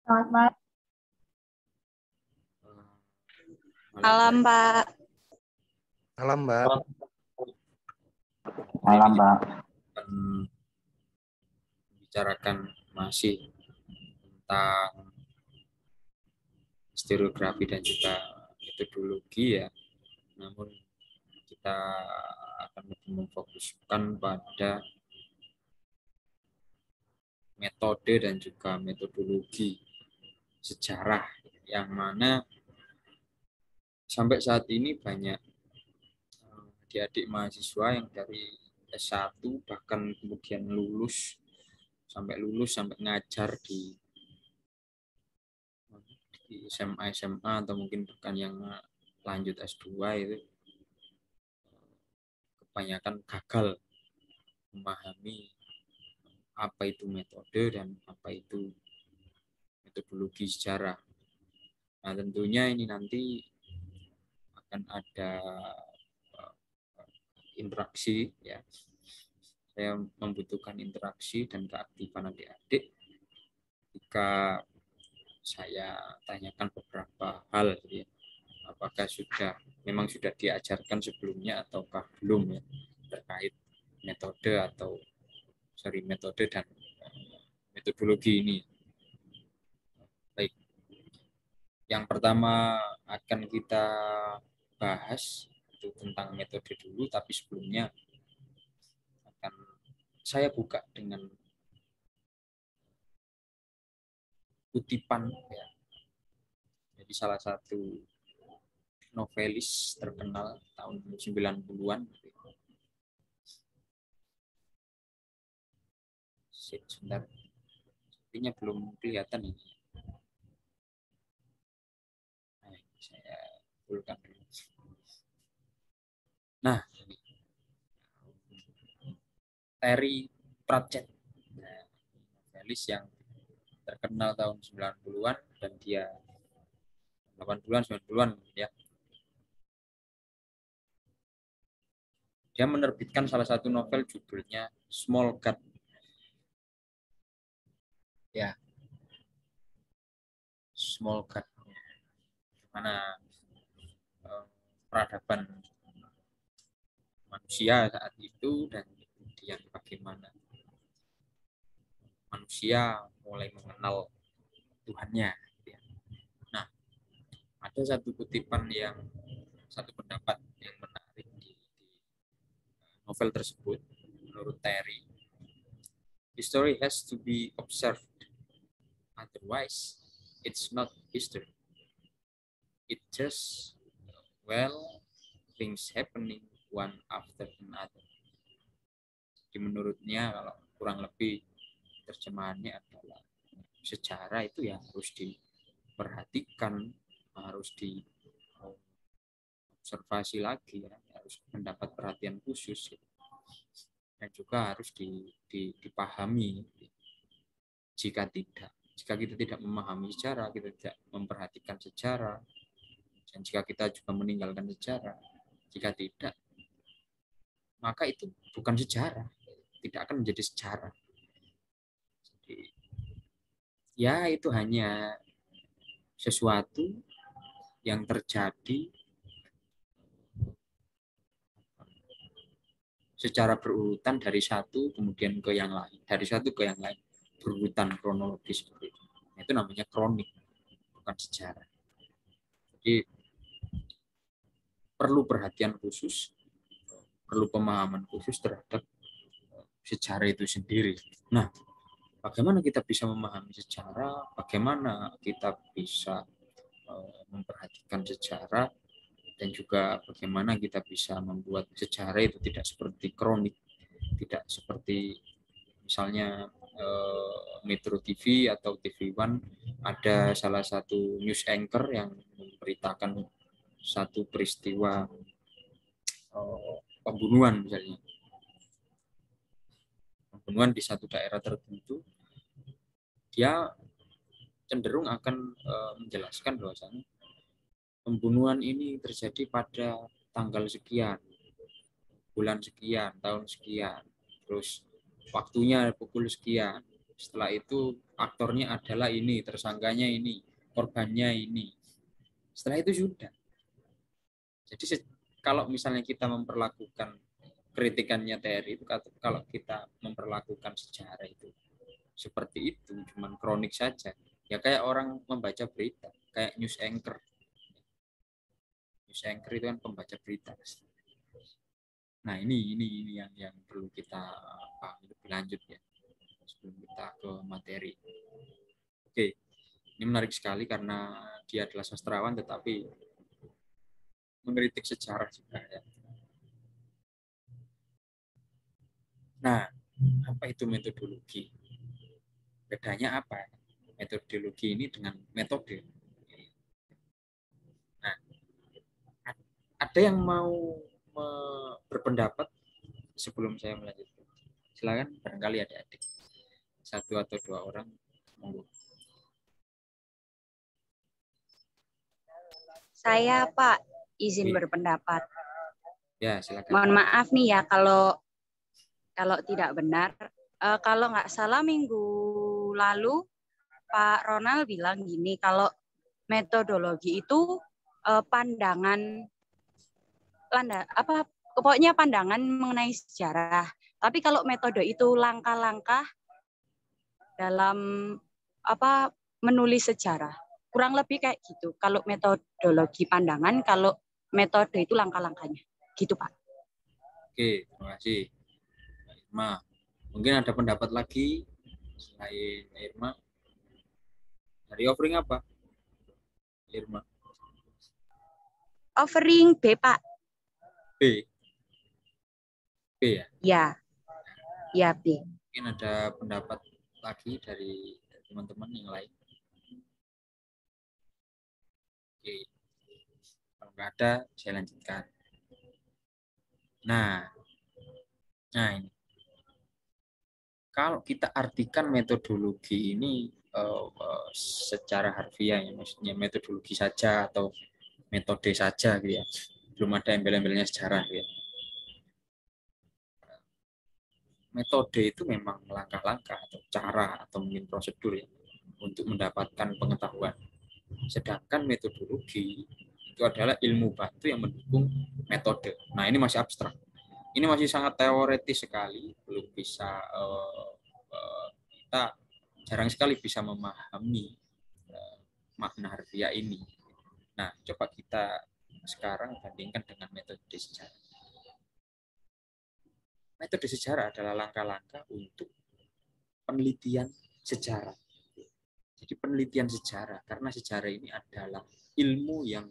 Selamat malam. Malam, Pak. Malam, Mbak. Malam, Pak. Membicarakan masih tentang stereografi dan juga metodologi ya. Namun kita akan lebih memfokuskan pada metode dan juga metodologi sejarah yang mana sampai saat ini banyak adik-adik mahasiswa yang dari S1 bahkan kemudian lulus sampai ngajar di SMA atau mungkin bahkan yang lanjut S2 itu kebanyakan gagal memahami apa itu metode dan apa itu metodologi sejarah. Nah, tentunya ini nanti akan ada interaksi ya. Saya membutuhkan interaksi dan keaktifan adik-adik jika saya tanyakan beberapa hal ya. Apakah memang sudah diajarkan sebelumnya ataukah belum ya terkait metode dan metodologi ini. Baik. Yang pertama akan kita bahas itu tentang metode dulu, tapi sebelumnya akan saya buka dengan kutipan ya. Jadi salah satu novelis terkenal tahun 90-an. Sebentar. Sepertinya belum kelihatan ini. Nah, saya fullkan dulu. Nah, ini. Terry Pratchett. Nah, novelis yang terkenal tahun 90-an dan dia 80-an 90-an ya. Dia menerbitkan salah satu novel judulnya Small God. Ya. Small God. Mana peradaban manusia saat itu dan kemudian bagaimana manusia mulai mengenal Tuhannya. Nah, ada satu pendapat yang menarik di novel tersebut menurut Terry. History has to be observed, otherwise it's not history. It just things happening one after another. Jadi menurutnya kalau kurang lebih terjemahannya adalah sejarah itu ya harus diperhatikan, harus diobservasi lagi ya, harus mendapat perhatian khusus ya. Dan juga harus dipahami. Jika kita tidak memahami sejarah, kita tidak memperhatikan sejarah, dan jika kita juga meninggalkan sejarah, jika tidak, maka itu bukan sejarah, tidak akan menjadi sejarah. Jadi, ya itu hanya sesuatu yang terjadi secara berurutan dari satu kemudian ke yang lain, berurutan kronologis seperti itu. Itu namanya kronik, bukan sejarah. Jadi perlu perhatian khusus, perlu pemahaman khusus terhadap sejarah itu sendiri. Nah, bagaimana kita bisa memahami sejarah? Bagaimana kita bisa memperhatikan sejarah? Dan juga bagaimana kita bisa membuat sejarah itu tidak seperti kronik, tidak seperti misalnya Metro TV atau TV One ada salah satu news anchor yang memberitakan satu peristiwa pembunuhan misalnya. Pembunuhan di satu daerah tertentu, dia cenderung akan menjelaskan bahwasanya pembunuhan ini terjadi pada tanggal sekian, bulan sekian, tahun sekian, terus waktunya pukul sekian, Setelah itu aktornya adalah ini, tersangkanya ini, korbannya ini. Setelah itu sudah. Jadi kalau misalnya kita memperlakukan kritikannya TRI itu, kalau kita memperlakukan sejarah itu seperti itu, cuman kronik saja, ya kayak orang membaca berita, kayak news anchor. News anchor itu kan pembaca berita. Nah ini yang perlu kita pahami lebih lanjut ya sebelum kita ke materi. Oke, ini menarik sekali karena dia adalah sastrawan tetapi mengkritik sejarah juga ya. Nah, apa itu metodologi? Bedanya apa? Metodologi ini dengan metode. Nah, ada yang mau berpendapat sebelum saya melanjutkan? Silakan, barangkali adik-adik. Satu atau dua orang. Monggo. Saya, Pak, izin berpendapat. Ya, silakan. Mohon maaf nih ya kalau tidak benar. Kalau nggak salah minggu lalu Pak Ronald bilang gini, kalau metodologi itu pandangan pokoknya pandangan mengenai sejarah. Tapi kalau metode itu langkah-langkah dalam menulis sejarah. Kurang lebih kayak gitu. Kalau metodologi pandangan, kalau metode itu langkah-langkahnya. Gitu, Pak. Oke, terima kasih. Irma, mungkin ada pendapat lagi selain Irma? Dari offering apa? Irma. Offering B, Pak. B. B ya? Ya. Ya, B. Mungkin ada pendapat lagi dari teman-teman yang lain. Oke. Kalau nggak ada, saya lanjutkan. Nah ini. Kalau kita artikan metodologi ini secara harfiah, ya, maksudnya metodologi saja atau metode saja, gitu ya. Belum ada embel-embelnya sejarah, gitu ya. Metode itu memang langkah-langkah atau cara atau mungkin prosedur ya, untuk mendapatkan pengetahuan. Sedangkan metodologi itu adalah ilmu bantu yang mendukung metode. Nah, ini masih abstrak. Ini masih sangat teoretis sekali, belum bisa kita jarang sekali bisa memahami makna harfiah ini. Nah, coba kita sekarang bandingkan dengan metode sejarah. Metode sejarah adalah langkah-langkah untuk penelitian sejarah. Jadi penelitian sejarah, karena sejarah ini adalah ilmu yang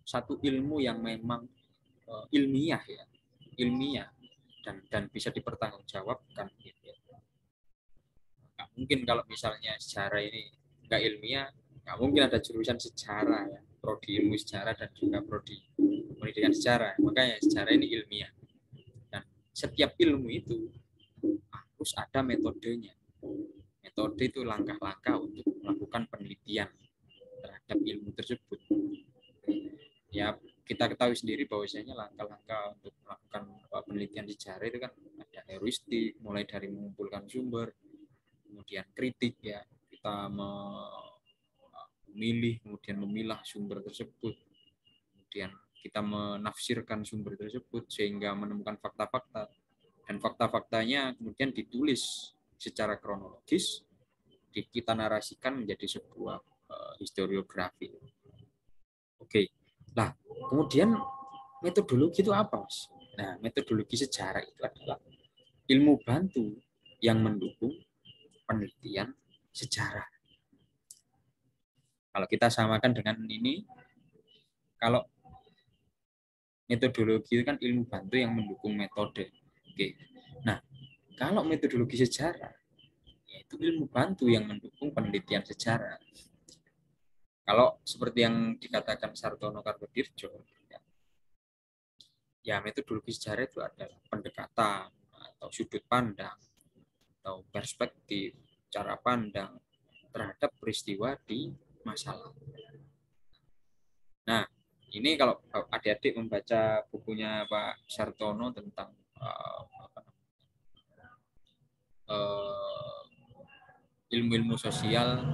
satu ilmu yang memang ilmiah ya, ilmiah dan bisa dipertanggungjawabkan. Gitu ya. Nggak mungkin kalau misalnya sejarah ini nggak ilmiah, nggak mungkin ada jurusan sejarah ya, prodi ilmu sejarah dan juga prodi pendidikan sejarah. Makanya sejarah ini ilmiah dan setiap ilmu itu harus ada metodenya. Metode itu langkah-langkah untuk melakukan penelitian terhadap ilmu tersebut. Ya, kita ketahui sendiri bahwasanya langkah-langkah untuk melakukan penelitian sejarah itu kan ada heuristik, mulai dari mengumpulkan sumber, kemudian kritik ya, kita memilih, kemudian memilah sumber tersebut, kemudian kita menafsirkan sumber tersebut sehingga menemukan fakta-fakta, dan fakta-faktanya kemudian ditulis secara kronologis, kita narasikan menjadi sebuah historiografi. Oke, nah kemudian metodologi itu apa, Mas? Nah, metodologi sejarah itu adalah ilmu bantu yang mendukung penelitian sejarah. Kalau kita samakan dengan ini, kalau metodologi itu kan ilmu bantu yang mendukung metode. Oke. Nah, kalau metodologi sejarah, yaitu ilmu bantu yang mendukung penelitian sejarah. Kalau seperti yang dikatakan Sartono Kartodirjo, ya metodologi sejarah itu adalah pendekatan atau sudut pandang atau perspektif, cara pandang terhadap peristiwa di masa lalu. Nah, ini kalau adik-adik membaca bukunya Pak Sartono tentang ilmu-ilmu sosial,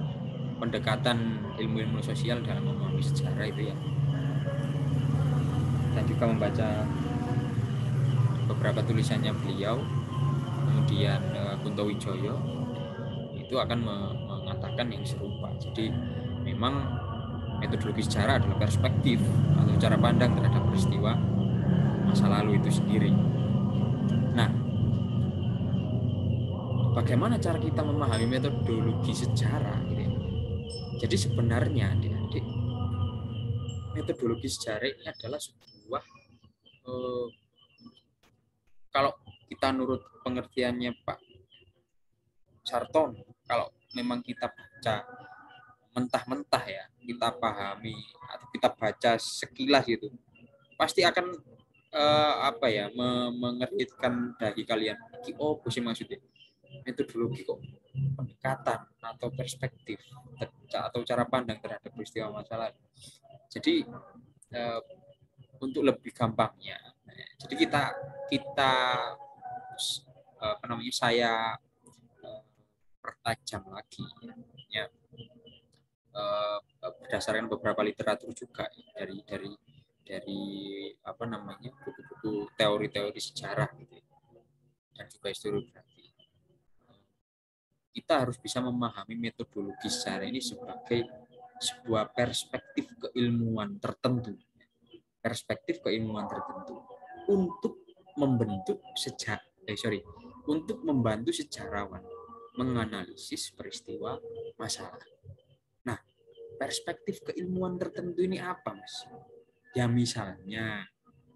pendekatan ilmu-ilmu sosial dalam memahami sejarah itu ya. Dan juga membaca beberapa tulisannya beliau, kemudian Kunto Wijoyo itu akan mengatakan yang serupa. Jadi memang metodologi sejarah adalah perspektif atau cara pandang terhadap peristiwa masa lalu itu sendiri. Nah, bagaimana cara kita memahami metodologi sejarah gitu ya? Jadi sebenarnya adik-adik, metodologi sejarah ini adalah sebuah kalau kita nurut pengertiannya Pak Sarton, kalau memang kita baca mentah-mentah ya, kita pahami atau kita baca sekilas gitu, pasti akan mengeritkan dahi kalian. Oh, sih maksudnya metodologi kok pendekatan atau perspektif atau cara pandang terhadap peristiwa masa lalu. Jadi untuk lebih gampangnya, jadi saya pertajam lagi ya, berdasarkan beberapa literatur juga dari buku-buku teori-teori sejarah gitu, dan juga historiografi. Kita harus bisa memahami metodologi sejarah ini sebagai sebuah perspektif keilmuan tertentu, untuk membentuk untuk membantu sejarawan menganalisis peristiwa masalah. Nah, perspektif keilmuan tertentu ini apa, Mas? Ya misalnya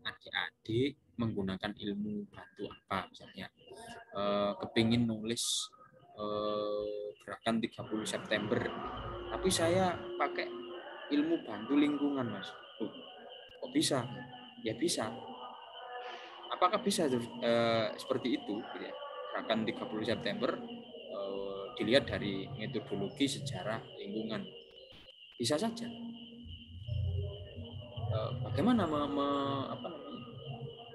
adik-adik menggunakan ilmu bantu apa, misalnya kepingin nulis gerakan 30 September, tapi saya pakai ilmu bantu lingkungan, Mas. Kok bisa? Ya bisa. Apakah bisa seperti itu? Gerakan 30 September dilihat dari metodologi sejarah lingkungan. Bisa saja.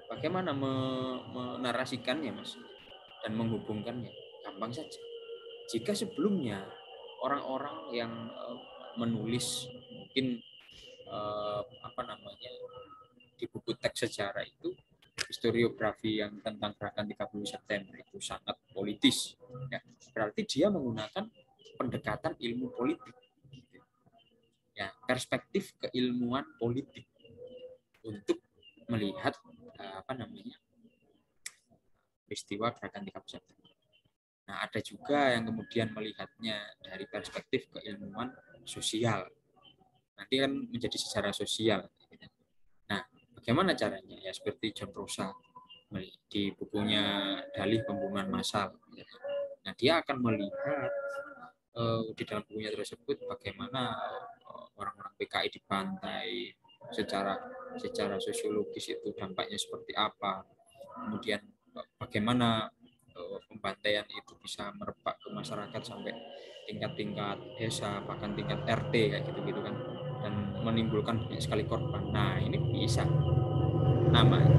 Bagaimana menarasikannya, Mas, dan menghubungkannya? Gampang saja. Jika sebelumnya orang-orang yang menulis mungkin di buku teks sejarah itu historiografi yang tentang gerakan 30 September itu sangat politis, ya, berarti dia menggunakan pendekatan ilmu politik, ya, perspektif keilmuan politik untuk melihat peristiwa gerakan 30 September. Nah, ada juga yang kemudian melihatnya dari perspektif keilmuan sosial. Nanti kan menjadi sejarah sosial. Nah, bagaimana caranya? Ya seperti John Rosa di bukunya Dalih Pembunuhan Massal. Nah, dia akan melihat di dalam bukunya tersebut bagaimana orang-orang PKI dibantai secara sosiologis, itu dampaknya seperti apa. Kemudian bagaimana pembantaian itu bisa merebak ke masyarakat sampai tingkat-tingkat desa, bahkan tingkat RT kayak gitu-gitu kan, dan menimbulkan banyak sekali korban. Nah, ini bisa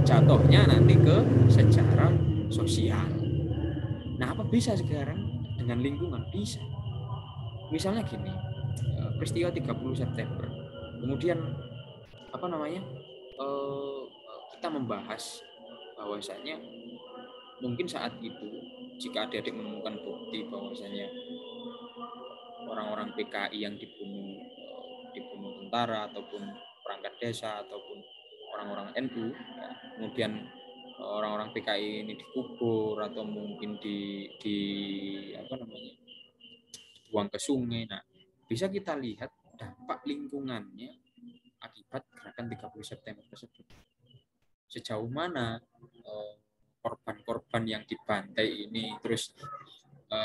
jatuhnya nanti ke sejarah sosial. Nah, apa bisa sekarang dengan lingkungan? Bisa. Misalnya gini, peristiwa 30 September. Kemudian kita membahas bahwasanya mungkin saat itu jika adik-adik menemukan bukti bahwasanya orang-orang PKI yang dibunuh tentara ataupun perangkat desa ataupun orang-orang NU, ya, kemudian orang-orang PKI ini dikubur atau mungkin dibuang ke sungai. Nah, bisa kita lihat dampak lingkungannya akibat gerakan 30 September tersebut. Sejauh mana korban-korban yang dibantai ini, terus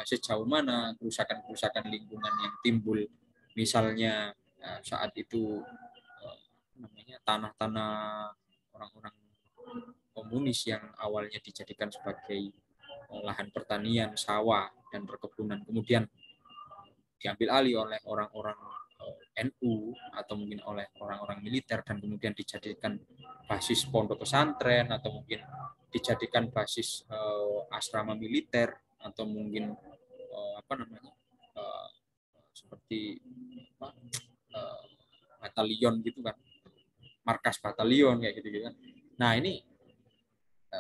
sejauh mana kerusakan-kerusakan lingkungan yang timbul, misalnya saat itu tanah-tanah orang-orang komunis yang awalnya dijadikan sebagai lahan pertanian, sawah, dan perkebunan, kemudian diambil alih oleh orang-orang NU atau mungkin oleh orang-orang militer, dan kemudian dijadikan basis pondok pesantren atau mungkin dijadikan basis asrama militer atau mungkin seperti batalion gitu kan, markas batalion kayak gitu kan. Nah ini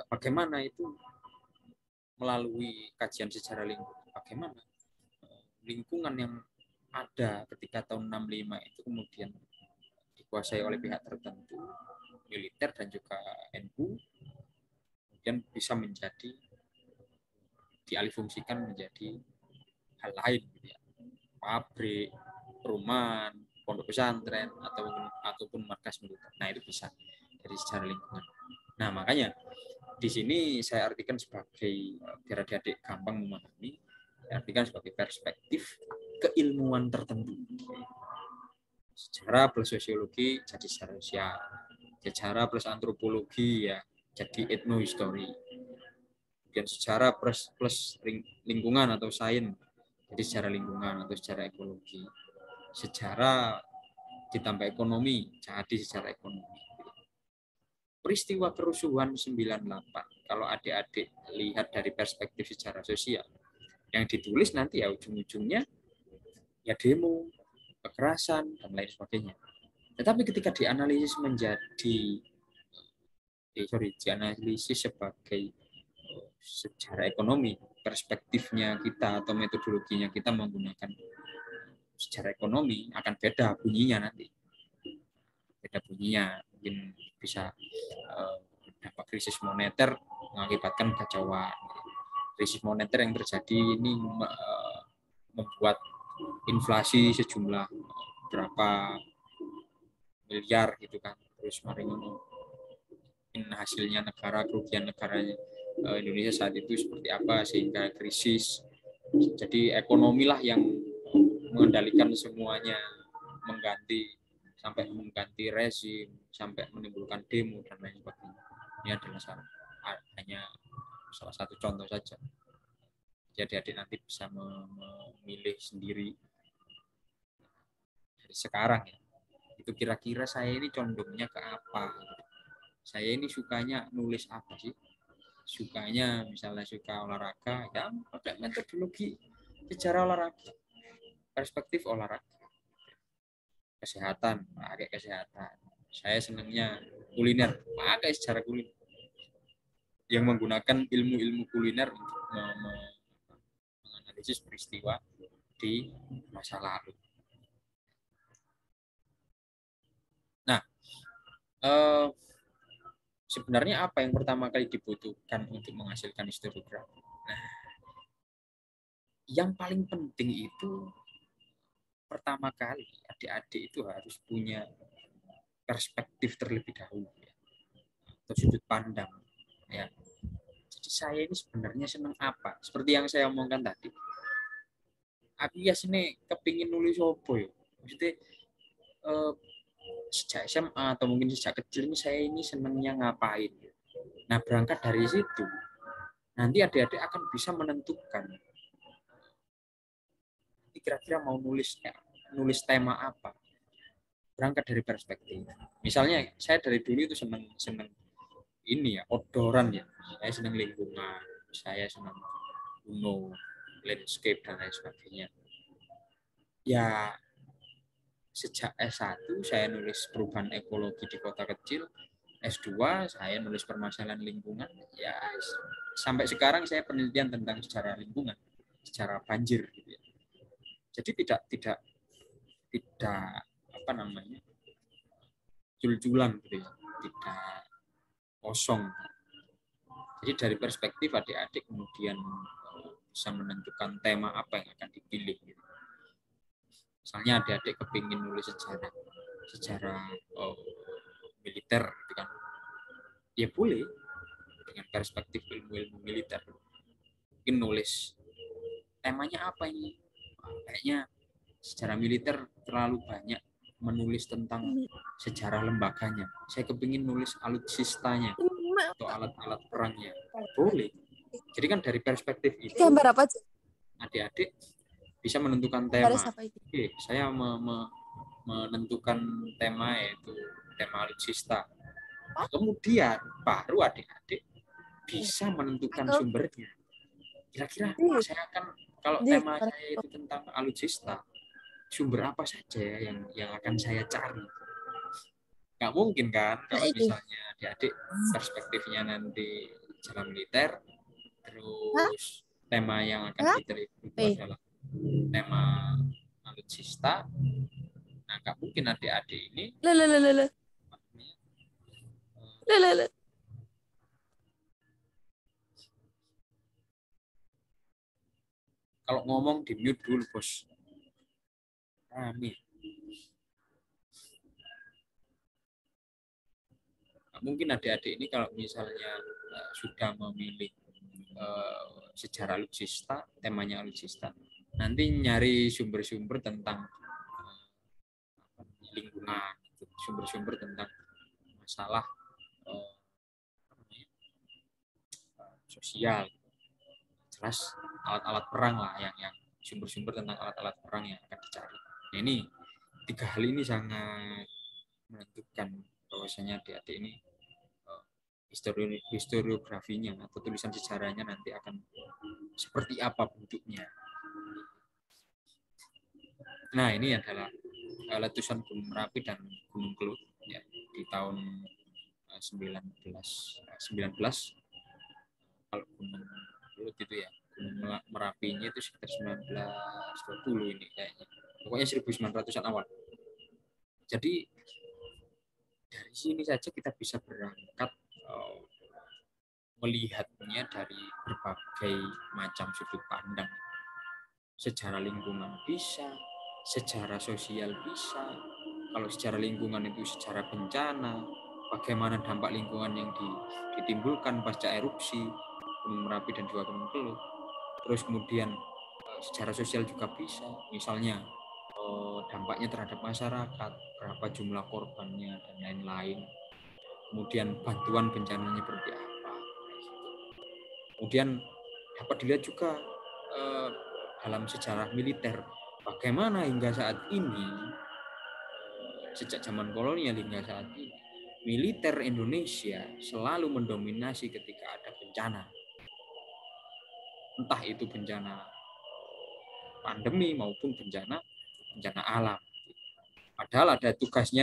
bagaimana itu melalui kajian sejarah lingkungan, bagaimana lingkungan yang ada ketika tahun 65 itu kemudian dikuasai oleh pihak tertentu, militer dan juga NU, kemudian bisa menjadi dialihfungsikan menjadi hal lain gitu ya. Pabrik, perumahan, pondok pesantren ataupun markas militer. Nah, itu bisa dari sejarah lingkungan. Nah, makanya di sini saya artikan sebagai, biar adik-adik gampang memahami, saya artikan sebagai perspektif keilmuan tertentu. Sejarah plus sosiologi jadi sejarah sosial. Sejarah plus antropologi ya jadi etnohistory. Kemudian sejarah plus lingkungan atau sains jadi sejarah lingkungan atau sejarah ekologi. Sejarah ditambah ekonomi jadi sejarah ekonomi. Peristiwa kerusuhan 98, kalau adik-adik lihat dari perspektif sejarah sosial, yang ditulis nanti ya ujung-ujungnya ya demo, kekerasan, dan lain sebagainya. Tetapi ketika dianalisis dianalisis sebagai sejarah ekonomi, perspektifnya kita atau metodologinya kita menggunakan sejarah ekonomi akan beda bunyinya nanti. Beda bunyinya, mungkin bisa dampak krisis moneter mengakibatkan kekacauan. Krisis moneter yang terjadi ini membuat inflasi sejumlah berapa miliar gitu kan. Terus mari hasilnya negara, kerugian negaranya Indonesia saat itu seperti apa sehingga krisis. Jadi ekonomi lah yang mengendalikan semuanya, sampai mengganti rezim, sampai menimbulkan demo dan lain sebagainya. Ini adalah hanya salah satu contoh saja. Jadi adik nanti bisa memilih sendiri dari sekarang ya. Itu kira-kira saya ini condongnya ke apa? Saya ini sukanya nulis apa sih? Sukanya misalnya suka olahraga, ya pakai metodologi sejarah olahraga, perspektif olahraga. Kesehatan, pakai kesehatan. Saya senangnya kuliner, pakai sejarah kuliner. Yang menggunakan ilmu-ilmu kuliner untuk menganalisis peristiwa di masa lalu. Nah, sebenarnya apa yang pertama kali dibutuhkan untuk menghasilkan historiografi? Nah, yang paling penting itu pertama kali adik-adik itu harus punya perspektif terlebih dahulu ya, atau sudut pandang ya. Jadi saya ini sebenarnya senang apa? Seperti yang saya omongkan tadi. Aku ya sini kepingin nulis apa ya? Maksudnya sejak SMA atau mungkin sejak kecil ini saya ini senangnya ngapain? Nah, berangkat dari situ nanti adik-adik akan bisa menentukan kira-kira mau nulis tema apa. Berangkat dari perspektif. Misalnya saya dari dulu itu senang ini ya, outdooran ya. Saya senang lingkungan, saya senang gunung, landscape dan lain sebagainya. Ya sejak S1 saya nulis perubahan ekologi di kota kecil, S2 saya nulis permasalahan lingkungan. Ya sampai sekarang saya penelitian tentang sejarah lingkungan, sejarah banjir gitu ya. Jadi tidak apa namanya? Jul-julan gitu ya. Tidak kosong. Jadi dari perspektif adik-adik kemudian bisa menentukan tema apa yang akan dipilih. Gitu. Misalnya adik-adik kepingin nulis sejarah militer, gitu kan? Ya boleh dengan perspektif ilmu militer. Mungkin nulis temanya apa ini? Kayaknya sejarah militer terlalu banyak menulis tentang sejarah lembaganya. Saya kepingin nulis alutsistanya atau alat-alat perangnya. Boleh. Jadi kan dari perspektif itu gambar apa aja? Adik-adik bisa menentukan tema. Oke, saya menentukan tema yaitu tema alutsista. Kemudian baru adik-adik bisa menentukan sumbernya. Kira-kira saya akan kalau tema saya itu tentang alutsista, sumber apa saja ya yang akan saya cari. Nggak mungkin kan kalau misalnya adik-adik perspektifnya nanti jalan militer, terus tema yang akan diteliti itu adalah tema alutsista. Nah, nggak mungkin adik-adik ini kalau ngomong di mute dulu, bos. Rame. Nah, mungkin adik-adik ini kalau misalnya sudah memilih sejarah alutsista, temanya alutsista, nanti nyari sumber-sumber tentang lingkungan, sumber-sumber tentang masalah sosial, jelas alat-alat perang lah yang sumber-sumber tentang alat-alat perang yang akan dicari. Nah, ini 3 hal ini sangat menentukan bahwasanya adik-adik ini historiografinya atau tulisan sejarahnya nanti akan seperti apa bentuknya. Nah, ini adalah letusan Gunung Merapi dan Gunung Kelut ya, di tahun 19 kalau Gunung Kelut itu ya, Gunung Merapinya itu sekitar 1920 ini kayaknya. Pokoknya 1900-an awal. Jadi dari sini saja kita bisa berangkat melihatnya dari berbagai macam sudut pandang. Secara lingkungan bisa, secara sosial bisa. Kalau secara lingkungan itu secara bencana, bagaimana dampak lingkungan yang ditimbulkan pasca erupsi Gunung Merapi dan juga Gunung Kelut. Terus kemudian secara sosial juga bisa, misalnya dampaknya terhadap masyarakat, berapa jumlah korbannya dan lain-lain. Kemudian bantuan bencananya seperti apa. Kemudian dapat dilihat juga dalam sejarah militer, bagaimana hingga saat ini, sejak zaman kolonial hingga saat ini, militer Indonesia selalu mendominasi ketika ada bencana. Entah itu bencana pandemi maupun bencana alam. Padahal ada tugasnya